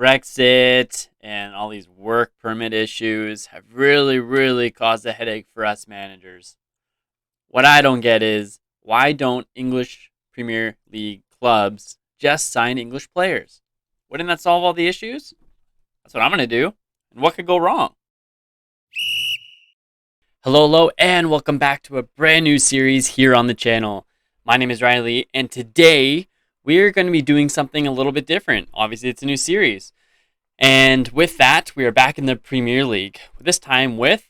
Brexit and all these work permit issues have really caused a headache for us managers. What I don't get is why don't English Premier League clubs just sign English players? Wouldn't that solve all the issues? That's what I'm going to do. And what could go wrong? Hello, and welcome back to a brand new series here on the channel. My name is Riley, and today we're going to be doing something a little bit different. Obviously, it's a new series. And with that, we are back in the Premier League, this time with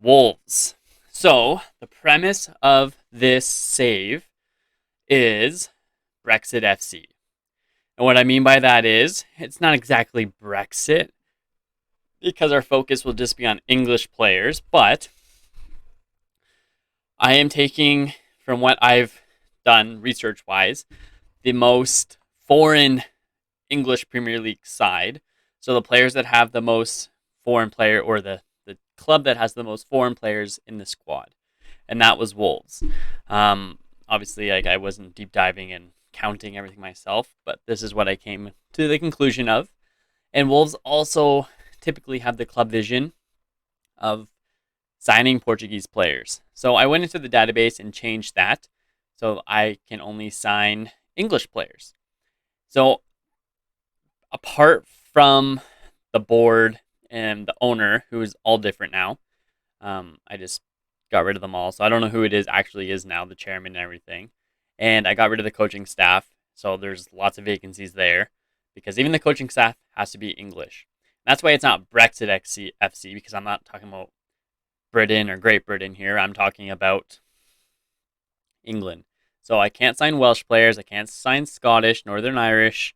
Wolves. So, the premise of this save is Brexit FC. And what I mean by that is, it's not exactly Brexit, because our focus will just be on English players, but I am taking, from what I've done research-wise, the most foreign English Premier League side. So the players that have the most foreign player, or the club that has the most foreign players in the squad. And that was Wolves. Obviously, I wasn't deep diving and counting everything myself, but this is what I came to the conclusion of. And Wolves also typically have the club vision of signing Portuguese players. So I went into the database and changed that so I can only sign English players. So apart from the board and the owner, who is all different now, I just got rid of them all. So I don't know who it actually is now, the chairman and everything. And I got rid of the coaching staff. So there's lots of vacancies there because even the coaching staff has to be English. That's why it's not Brexit FC, because I'm not talking about Britain or Great Britain here. I'm talking about England. So I can't sign Welsh players. I can't sign Scottish, Northern Irish,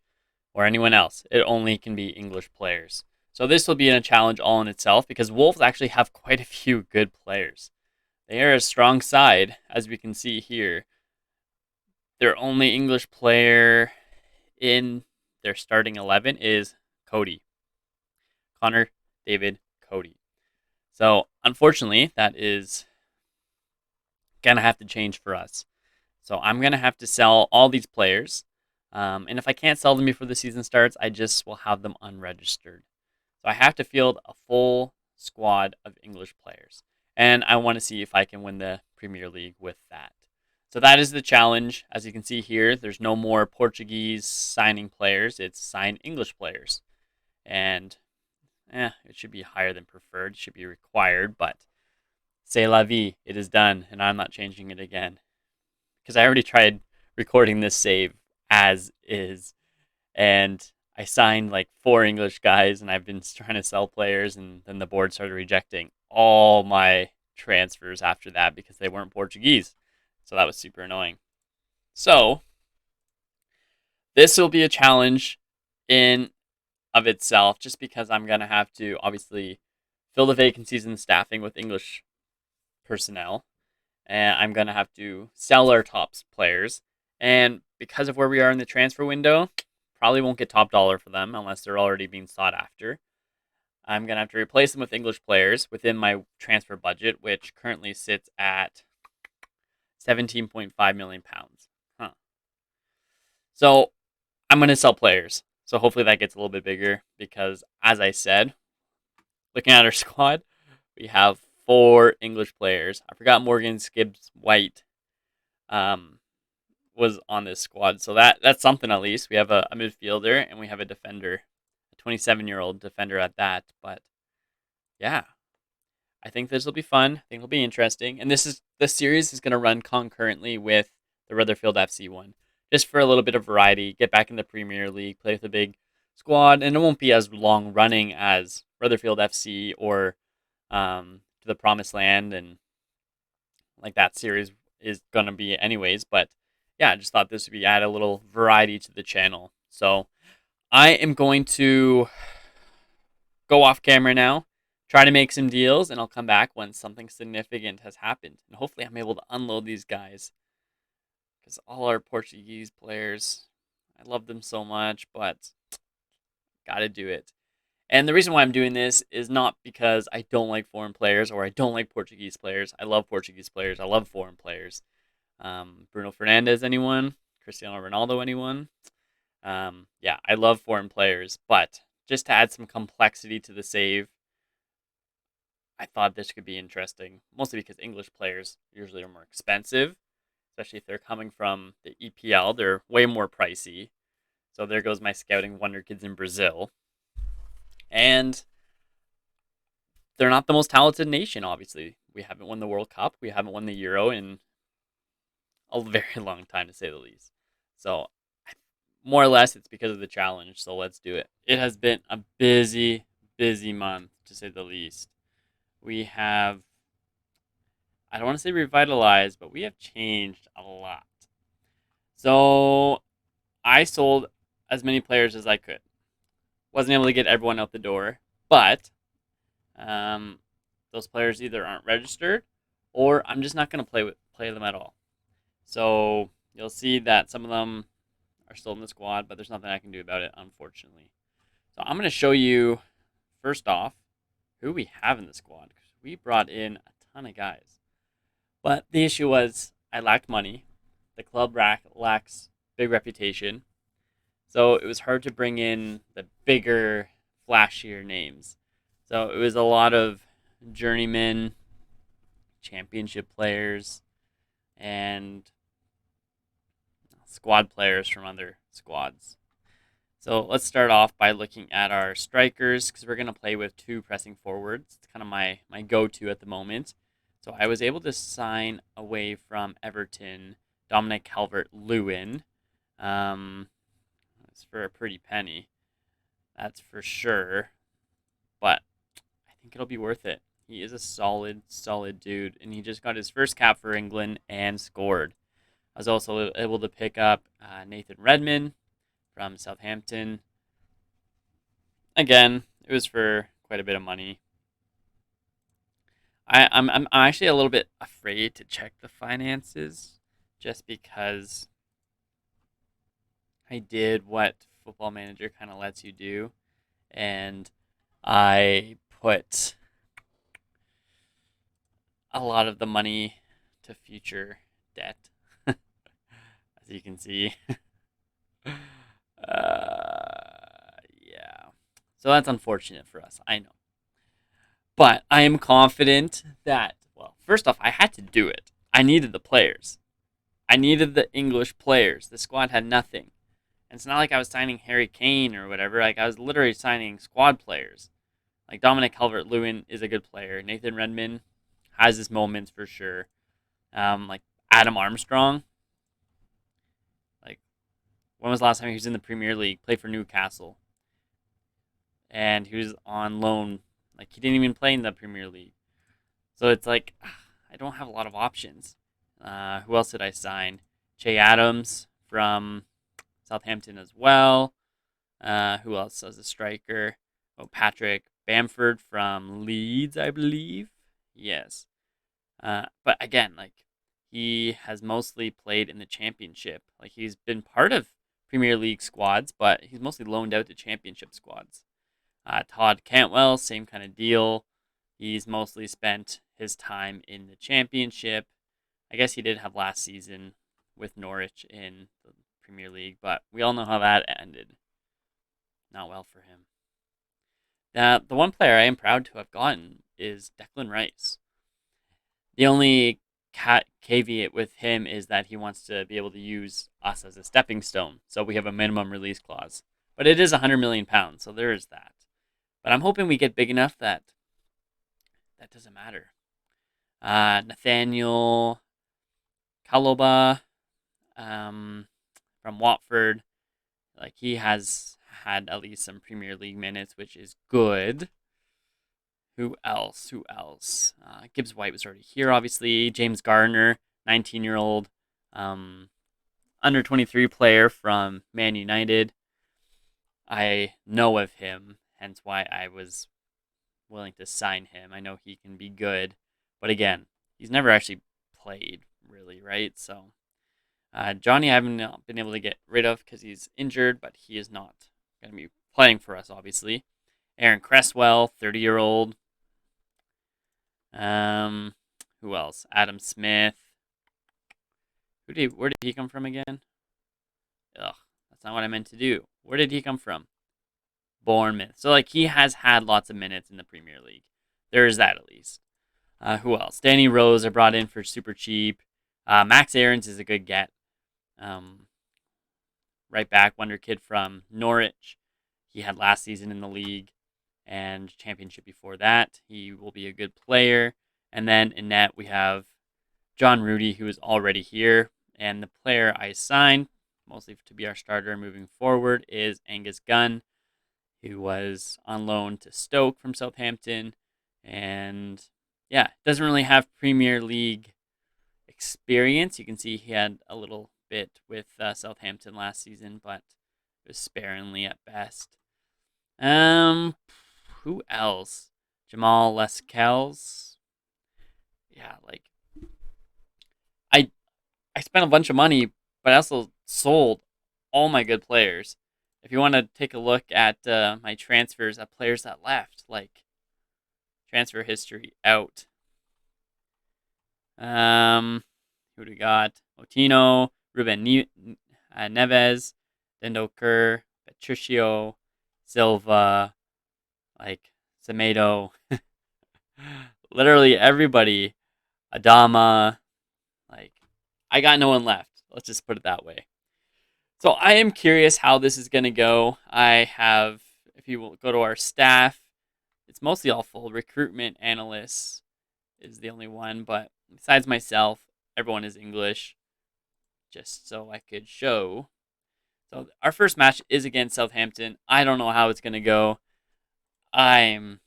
or anyone else. It only can be English players. So this will be a challenge all in itself because Wolves actually have quite a few good players. They are a strong side, as we can see here. Their only English player in their starting 11 is Cody. Connor David Cody. So, unfortunately, that is going to have to change for us. So, I'm going to have to sell all these players. And if I can't sell them before the season starts, I just will have them unregistered. So, I have to field a full squad of English players. And I want to see if I can win the Premier League with that. So, that is the challenge. As you can see here, there's no more Portuguese signing players. It's sign English players. And it should be higher than preferred. It should be required, but c'est la vie. It is done, and I'm not changing it again. Because I already tried recording this save as is, and I signed like 4 English guys, and I've been trying to sell players, and then the board started rejecting all my transfers after that because they weren't Portuguese. So that was super annoying. So this will be a challenge in of itself, just because I'm going to have to obviously fill the vacancies in the staffing with English personnel, and I'm going to have to sell our top players, and because of where we are in the transfer window, probably won't get top dollar for them unless they're already being sought after. I'm going to have to replace them with English players within my transfer budget, which currently sits at £17.5 million. So I'm going to sell players. So hopefully that gets a little bit bigger because, as I said, looking at our squad, we have 4 English players. I forgot Morgan Gibbs White was on this squad. So that's something at least. We have a midfielder and we have a defender, a 27-year-old defender at that. But yeah, I think this will be fun. I think it'll be interesting. And this series is going to run concurrently with the Rutherfield FC one. Just for a little bit of variety, get back in the Premier League, play with a big squad, and it won't be as long running as Rutherfield FC or To the Promised Land, and like that series is going to be anyways. But yeah, I just thought this would be add a little variety to the channel. So I am going to go off camera now, try to make some deals, and I'll come back when something significant has happened. And hopefully I'm able to unload these guys. Because all our Portuguese players, I love them so much, but gotta do it. And the reason why I'm doing this is not because I don't like foreign players or I don't like Portuguese players. I love Portuguese players. I love foreign players. Bruno Fernandes, anyone? Cristiano Ronaldo, anyone? Yeah, I love foreign players, but just to add some complexity to the save, I thought this could be interesting, mostly because English players usually are more expensive, especially if they're coming from the EPL. They're way more pricey. So there goes my scouting wonder kids in Brazil. And they're not the most talented nation, obviously. We haven't won the World Cup. We haven't won the Euro in a very long time, to say the least. So, more or less, it's because of the challenge. So, let's do it. It has been a busy, busy month, to say the least. We have, I don't want to say revitalized, but we have changed a lot. So, I sold as many players as I could. Wasn't able to get everyone out the door, but um, those players either aren't registered or I'm just not going to play them at all. So you'll see that some of them are still in the squad, but there's nothing I can do about it, unfortunately. So I'm going to show you first off who we have in the squad because we brought in a ton of guys. But the issue was I lacked money. The club lacks big reputation. So it was hard to bring in the bigger, flashier names. So it was a lot of journeymen, championship players, and squad players from other squads. So let's start off by looking at our strikers because we're going to play with two pressing forwards. It's kind of my go-to at the moment. So I was able to sign away from Everton Dominic Calvert-Lewin. It's for a pretty penny, that's for sure. But I think it'll be worth it. He is a solid, solid dude, and he just got his first cap for England and scored. I was also able to pick up Nathan Redmond from Southampton. Again, it was for quite a bit of money. I'm actually a little bit afraid to check the finances, just because I did what Football Manager kind of lets you do, and I put a lot of the money to future debt, as you can see. Yeah. So that's unfortunate for us, I know. But I am confident that, well, first off, I had to do it. I needed the players. I needed the English players. The squad had nothing. And it's not like I was signing Harry Kane or whatever. Like, I was literally signing squad players. Like, Dominic Calvert-Lewin is a good player. Nathan Redmond has his moments for sure. Like, Adam Armstrong. Like, when was the last time he was in the Premier League? Played for Newcastle. And he was on loan. Like, he didn't even play in the Premier League. So it's like, I don't have a lot of options. Who else did I sign? Che Adams from Southampton as well. Who else as a striker? Oh, Patrick Bamford from Leeds, I believe. Yes. But again, like, he has mostly played in the Championship. Like, he's been part of Premier League squads, but he's mostly loaned out to Championship squads. Todd Cantwell, same kind of deal. He's mostly spent his time in the Championship. I guess he did have last season with Norwich in the Premier League, but we all know how that ended. Not well for him. The one player I am proud to have gotten is Declan Rice. The only caveat with him is that he wants to be able to use us as a stepping stone, so we have a minimum release clause. But it is £100 million, so there is that. But I'm hoping we get big enough that that doesn't matter. Nathaniel Kaloba from Watford, like, he has had at least some Premier League minutes, which is good. Who else? Who else? Gibbs White was already here, obviously. James Gardner, 19-year-old under 23 player from Man United. I know of him, hence why I was willing to sign him. I know he can be good, but again, he's never actually played, really, right? So Johnny, I haven't been able to get rid of because he's injured, but he is not going to be playing for us, obviously. Aaron Cresswell, 30-year-old. Who else? Adam Smith. Where did he come from again? Ugh, not what I meant to do. Where did he come from? Bournemouth. So like he has had lots of minutes in the Premier League. There is that at least. Who else? Danny Rose are brought in for super cheap. Max Aarons is a good get. Um, right back, wonder kid from Norwich. He had last season in the league and championship before that. He will be a good player. And then in net we have John Rudy, who is already here, and the player I signed, mostly to be our starter moving forward, is Angus Gunn, who was on loan to Stoke from Southampton, and yeah, doesn't really have Premier League experience. You can see he had a little bit with Southampton last season, but it was sparingly at best. Um, who else? Jamal Lascelles. Yeah, like I I spent a bunch of money, but I also sold all my good players. If you want to take a look at my transfers of players that left, like transfer history out. Who do we got? Otino, Neves, Dendoker, Patricio, Silva, like Semedo, literally everybody. Adama, like I got no one left. Let's just put it that way. So I am curious how this is going to go. I have, if you will go to our staff, it's mostly all full. Recruitment analysts is the only one, but besides myself, everyone is English, just so I could show. So our first match is against Southampton. I don't know how it's going to go. I'm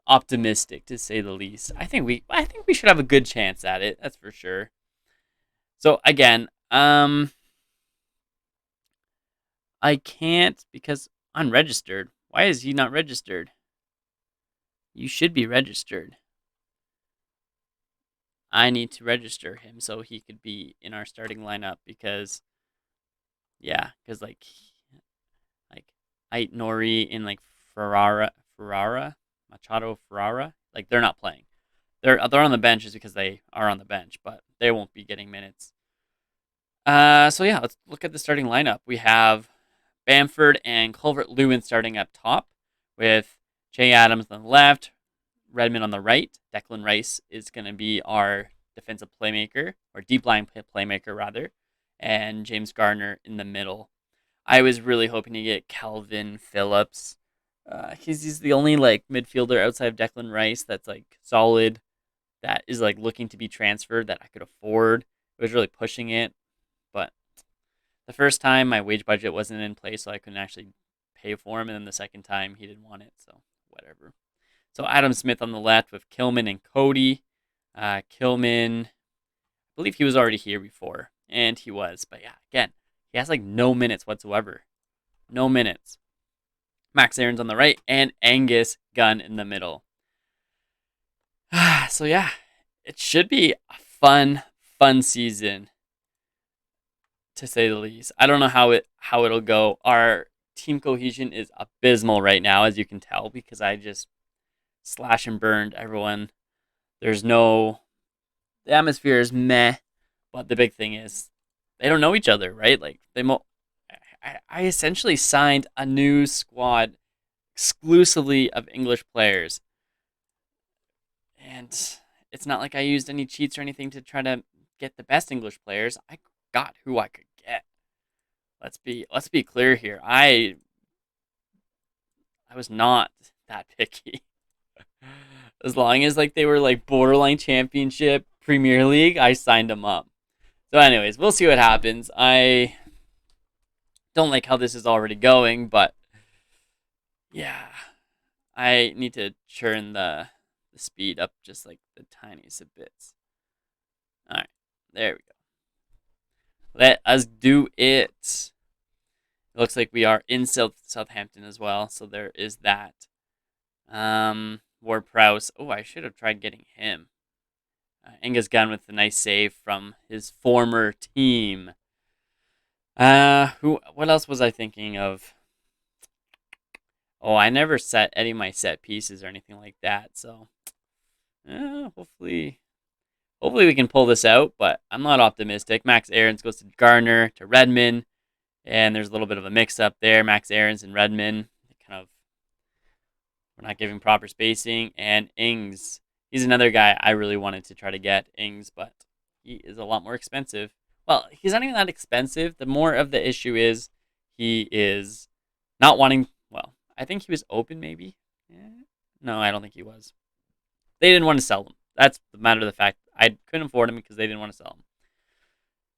optimistic to say the least. I think we should have a good chance at it. That's for sure. So again, I can't because unregistered. Why is he not registered? You should be registered. I need to register him so he could be in our starting lineup because yeah, because like Ait Nori and like Ferrara, Machado Ferrara, like they're not playing. They're on the bench just because they are on the bench, but they won't be getting minutes. So yeah, let's look at the starting lineup. We have Bamford and Culvert Lewin starting up top with Jay Adams on the left, Redmond on the right. Declan Rice is going to be our defensive playmaker, or deep line playmaker rather, and James Garner in the middle. I was really hoping to get Calvin Phillips. He's the only like midfielder outside of Declan Rice that's like solid, that is like looking to be transferred that I could afford. It was really pushing it, but the first time my wage budget wasn't in place, so I couldn't actually pay for him, and then the second time he didn't want it, so whatever. So Adam Smith on the left with Kilman and Cody. Kilman, I believe he was already here before, and he was, but yeah, again, he has like no minutes whatsoever. No minutes. Max Aarons on the right, and Angus Gunn in the middle. So yeah, it should be a fun season, to say the least. I don't know how it'll go. Our team cohesion is abysmal right now, as you can tell, because I just slash and burned everyone. There's no, the atmosphere is meh, but the big thing is they don't know each other, right? Like I essentially signed a new squad exclusively of English players, and it's not like I used any cheats or anything to try to get the best English players. I got who I could get. Let's be clear here. I was not that picky. As long as like they were like borderline championship, Premier League, I signed them up. So anyways, we'll see what happens. I don't like how this is already going, but yeah, I need to turn the speed up just like the tiniest of bits. All right, there we go. Let us do it. It looks like we are in Southampton as well, so there is that. Ward Prowse. Oh, I should have tried getting him. Angus Gunn with a nice save from his former team. Who? What else was I thinking of? Oh, I never set any of my set pieces or anything like that. So, hopefully we can pull this out. But I'm not optimistic. Max Aarons goes to Garner, to Redmond, And there's a little bit of a mix up there. Max Aarons and Redmond kind of we're not giving proper spacing. And Ings, he's another guy I really wanted to try to get Ings, but he is a lot more expensive. Well, he's not even that expensive. The more of the issue is he is not wanting. Well, I think he was open, maybe. Yeah. No, I don't think he was. They didn't want to sell him. That's the matter of the fact. I couldn't afford him because they didn't want to sell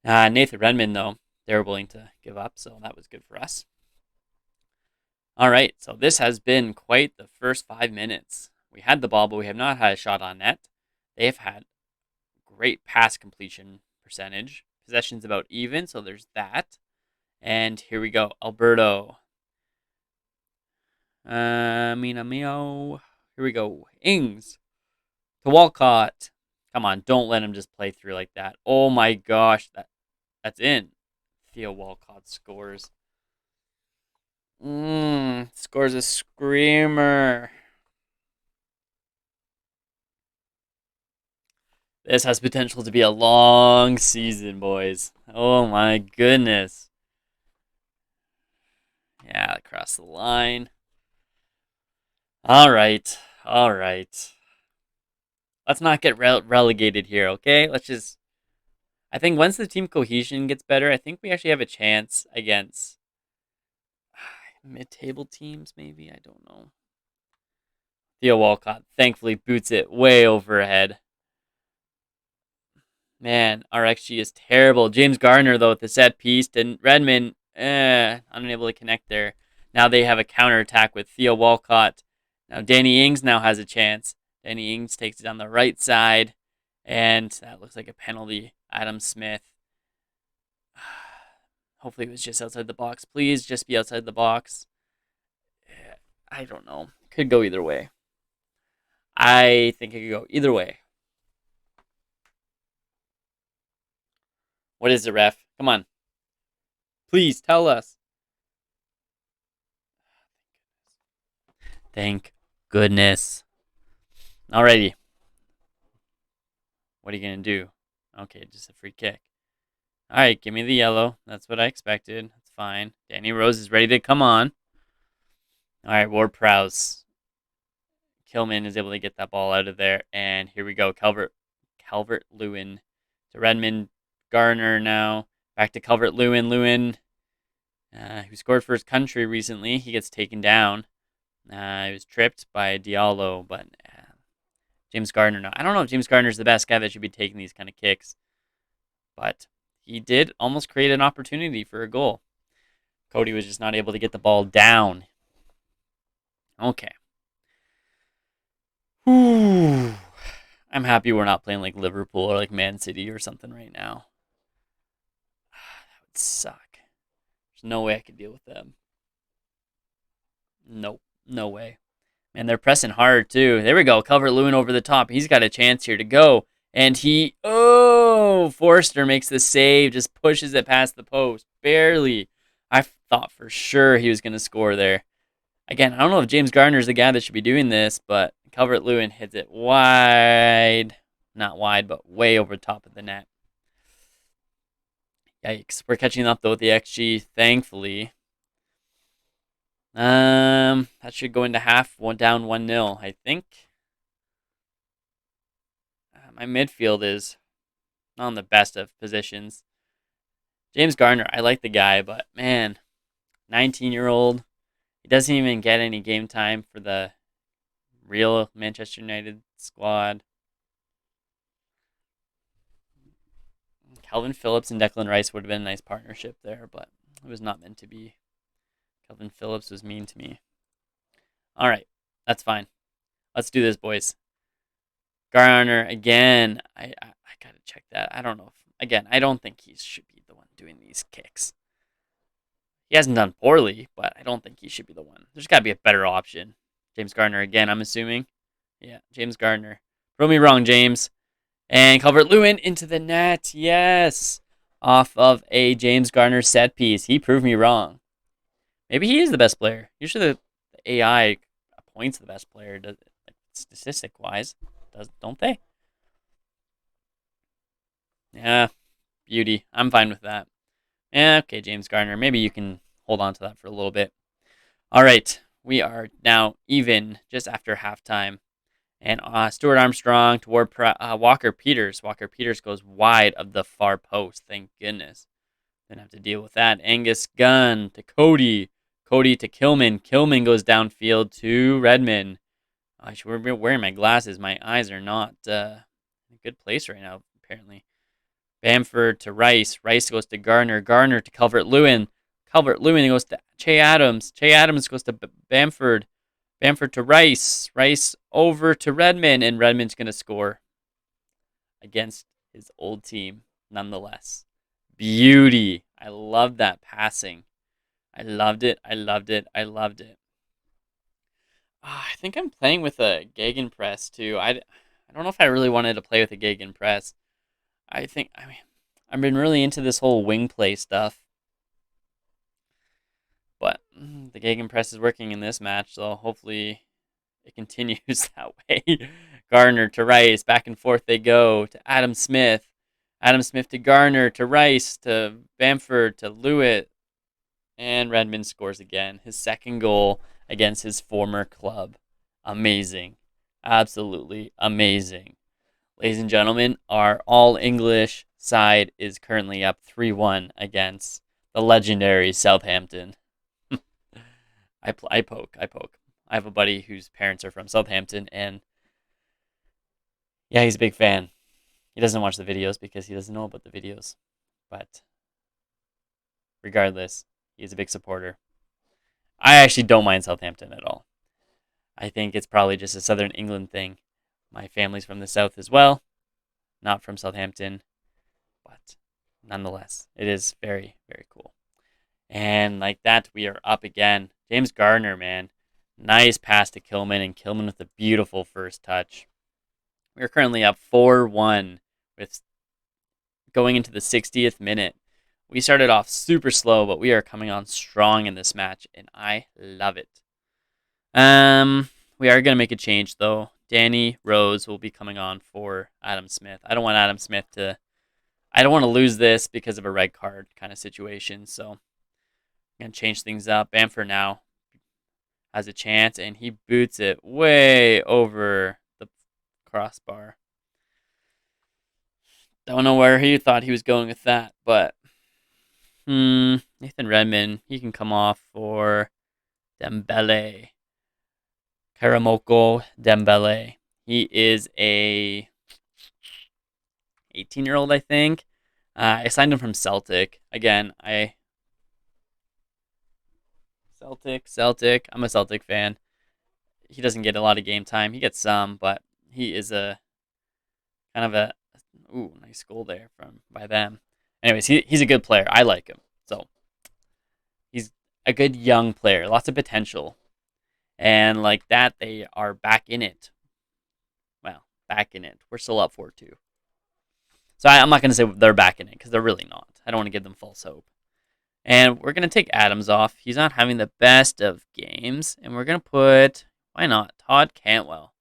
him. Nathan Redmond, though, they were willing to give up, so that was good for us. All right, so this has been quite the first 5 minutes. We had the ball, but we have not had a shot on net. They have had great pass completion percentage. Possession's about even, so there's that. And here we go, Alberto. Mina Mio. Here we go, Ings to Walcott. Come on, don't let him just play through like that. Oh my gosh, that's in. Theo Walcott scores. Scores a screamer. This has potential to be a long season, boys. Oh my goodness. Yeah, across the line. All right. All right. Let's not get relegated here, okay? Let's just. I think once the team cohesion gets better, I think we actually have a chance against mid-table teams, maybe. I don't know. Theo Walcott thankfully boots it way overhead. Man, our XG is terrible. James Garner, though, with the set piece, and Redmond, unable to connect there. Now they have a counterattack with Theo Walcott. Now Danny Ings now has a chance. Danny Ings takes it on the right side, and that looks like a penalty. Adam Smith. Hopefully it was just outside the box. Please just be outside the box. I don't know. Could go either way. I think it could go either way. What is it, ref? Come on. Please tell us. Thank goodness. Alrighty. What are you going to do? Okay, just a free kick. Alright, give me the yellow. That's what I expected. That's fine. Danny Rose is ready to come on. Alright, Ward Prowse. Kilman is able to get that ball out of there. And here we go. Calvert Lewin to Redmond. Garner now. Back to Calvert Lewin. Lewin, who scored for his country recently, he gets taken down. He was tripped by Diallo, but James Gardner, no. I don't know if James Gardner is the best guy that should be taking these kind of kicks, but he did almost create an opportunity for a goal. Cody was just not able to get the ball down. Okay. Whew. I'm happy we're not playing like Liverpool or like Man City or something right now. That would suck. There's no way I could deal with them. Nope. No way. Man, they're pressing hard too. There we go. Calvert-Lewin over the top. He's got a chance here to go. And Forster makes the save. Just pushes it past the post. Barely. I thought for sure he was going to score there. Again, I don't know if James Gardner is the guy that should be doing this, but Calvert-Lewin hits it wide. Not wide, but way over the top of the net. Yikes. We're catching up, though, with the XG, thankfully. That should go into half, one down 1-0, I think. My midfield is not on the best of positions. James Garner, I like the guy, but man, 19-year-old, he doesn't even get any game time for the real Manchester United squad. Calvin Phillips and Declan Rice would have been a nice partnership there, but it was not meant to be. Calvin Phillips was mean to me. All right, that's fine. Let's do this, boys. Garner again. I gotta check that. I don't know. Again, I don't think he should be the one doing these kicks. He hasn't done poorly, but I don't think he should be the one. There's got to be a better option. James Garner again, I'm assuming. Yeah, James Garner. Prove me wrong, James. And Calvert-Lewin into the net. Yes. Off of a James Garner set piece. He proved me wrong. Maybe he is the best player. Usually the AI appoints the best player, statistic-wise. Don't they? Yeah, beauty. I'm fine with that. Yeah, okay, James Garner. Maybe you can hold on to that for a little bit. All right, we are now even just after halftime. And Stuart Armstrong toward Walker Peters. Walker Peters goes wide of the far post. Thank goodness. Didn't have to deal with that. Angus Gunn to Cody. Cody to Kilman. Kilman goes downfield to Redmond. I should be wearing my glasses. My eyes are not in a good place right now, apparently. Bamford to Rice. Rice goes to Garner. Garner to Calvert Lewin. Calvert Lewin goes to Che Adams. Che Adams goes to Bamford. Bamford to Rice. Rice over to Redmond. And Redmond's going to score against his old team nonetheless. Beauty. I love that passing. I loved it. I loved it. I loved it. I think I'm playing with a Gegenpress too. I don't know if I really wanted to play with a Gegenpress. I mean, I've been really into this whole wing play stuff. But the Gegenpress is working in this match, so hopefully it continues that way. Garner to Rice, back and forth they go to Adam Smith. Adam Smith to Garner to Rice to Bamford to Lewitt. And Redmond scores again. His second goal against his former club. Amazing. Absolutely amazing. Ladies and gentlemen, our all English side is currently up 3-1 against the legendary Southampton. I poke. I have a buddy whose parents are from Southampton, and yeah, he's a big fan. He doesn't watch the videos because he doesn't know about the videos. But regardless, he's a big supporter. I actually don't mind Southampton at all. I think it's probably just a Southern England thing. My family's from the South as well, not from Southampton, but nonetheless, it is very, very cool. And like that, we are up again. James Gardner, man. Nice pass to Kilman, and Kilman with a beautiful first touch. We are currently up 4-1 with going into the 60th minute. We started off super slow, but we are coming on strong in this match, and I love it. We are going to make a change, though. Danny Rose will be coming on for Adam Smith. I don't want Adam Smith to... I don't want to lose this because of a red card kind of situation, so I'm going to change things up. Bamford now has a chance, and he boots it way over the crossbar. Don't know where he thought he was going with that, but Nathan Redmond, he can come off for Dembele. Karamoko Dembele. He is a 18-year-old, I think. I signed him from Celtic. Again, Celtic. I'm a Celtic fan. He doesn't get a lot of game time. He gets some, but he is a kind of a nice goal there by them. Anyways, he's a good player. I like him. So he's a good young player, lots of potential. And like that, they are back in it. Well, back in it. We're still up 4-2. So I'm not going to say they're back in it because they're really not. I don't want to give them false hope. And we're going to take Adams off. He's not having the best of games. And we're going to put, why not, Todd Cantwell.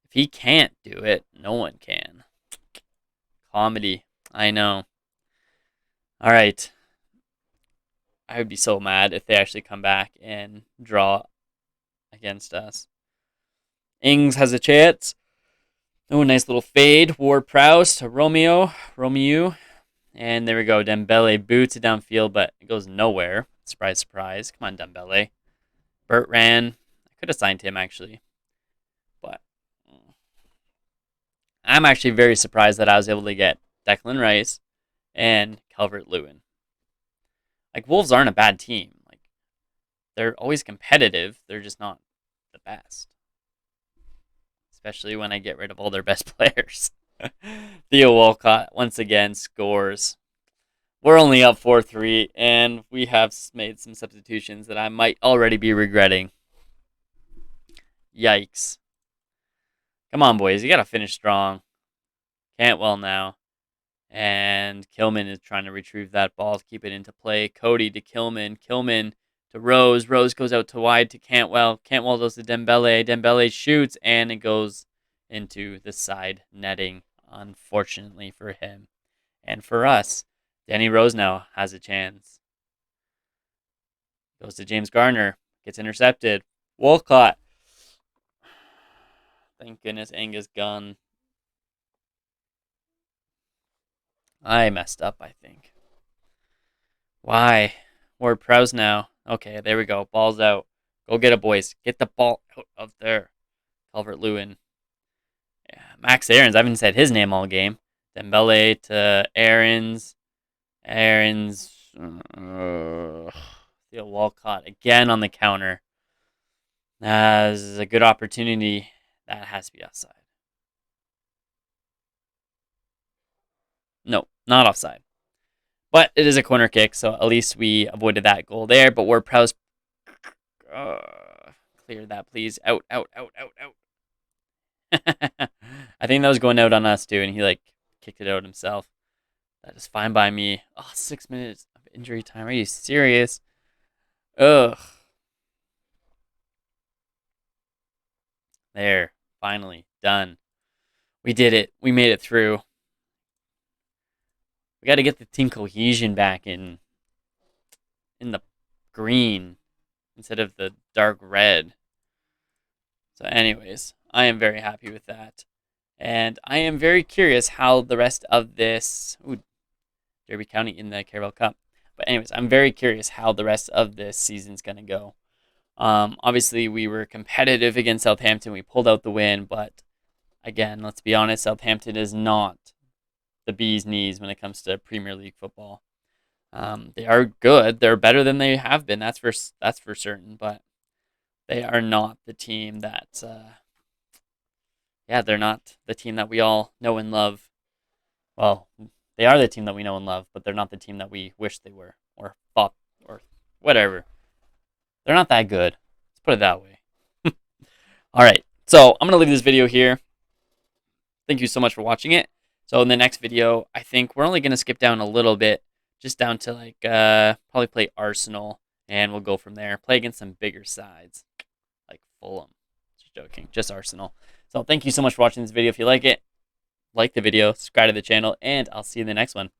If he can't do it, no one can. Comedy. I know. All right. I would be so mad if they actually come back and draw against us. Ings has a chance. Oh, nice little fade. Ward-Prowse to Romeo. And there we go. Dembele boots it downfield, but it goes nowhere. Surprise, surprise. Come on, Dembele. Burt ran. I could have signed him, actually. But I'm actually very surprised that I was able to get Declan Rice and Calvert-Lewin. Like, Wolves aren't a bad team. Like, they're always competitive. They're just not the best. Especially when I get rid of all their best players. Theo Walcott, once again, scores. We're only up 4-3, and we have made some substitutions that I might already be regretting. Yikes. Come on, boys. You got to finish strong. Cantwell now. And Kilman is trying to retrieve that ball to keep it into play. Cody to Kilman. Kilman to Rose. Rose goes out to wide to Cantwell. Cantwell goes to Dembele. Dembele shoots, and it goes into the side netting, unfortunately for him. And for us, Danny Rose now has a chance. Goes to James Garner. Gets intercepted. Wolcott. Thank goodness Angus Gunn. I messed up, I think. Why? Ward Prowse now. Okay, there we go. Ball's out. Go get it, boys. Get the ball out of there. Calvert Lewin. Yeah, Max Aarons. I haven't said his name all game. Dembele to Aarons. Aarons. Theo Walcott again on the counter. This is a good opportunity. That has to be offside. No, not offside. But it is a corner kick, so at least we avoided that goal there. But Ward Prowse. Clear that, please. Out, out, out, out, out. I think that was going out on us too, and he like kicked it out himself. That is fine by me. Oh, 6 minutes of injury time. Are you serious? Ugh. There. Finally. Done. We did it. We made it through. We got to get the team cohesion back in the green instead of the dark red. So anyways, I am very happy with that. And I am very curious how the rest of this Derby County in the Carabao Cup. But anyways, I'm very curious how the rest of this season's going to go. Obviously, we were competitive against Southampton. We pulled out the win, but again, let's be honest, Southampton is not the bee's knees when it comes to Premier League football. They are good. They're better than they have been. That's for certain. But they are not the team that. They're not the team that we all know and love. Well, they are the team that we know and love, but they're not the team that we wish they were or thought or whatever. They're not that good. Let's put it that way. All right. So I'm going to leave this video here. Thank you so much for watching it. So in the next video, I think we're only going to skip down a little bit, just down to like probably play Arsenal, and we'll go from there. Play against some bigger sides, like Fulham. Just joking. Just Arsenal. So thank you so much for watching this video. If you like it, like the video, subscribe to the channel, and I'll see you in the next one.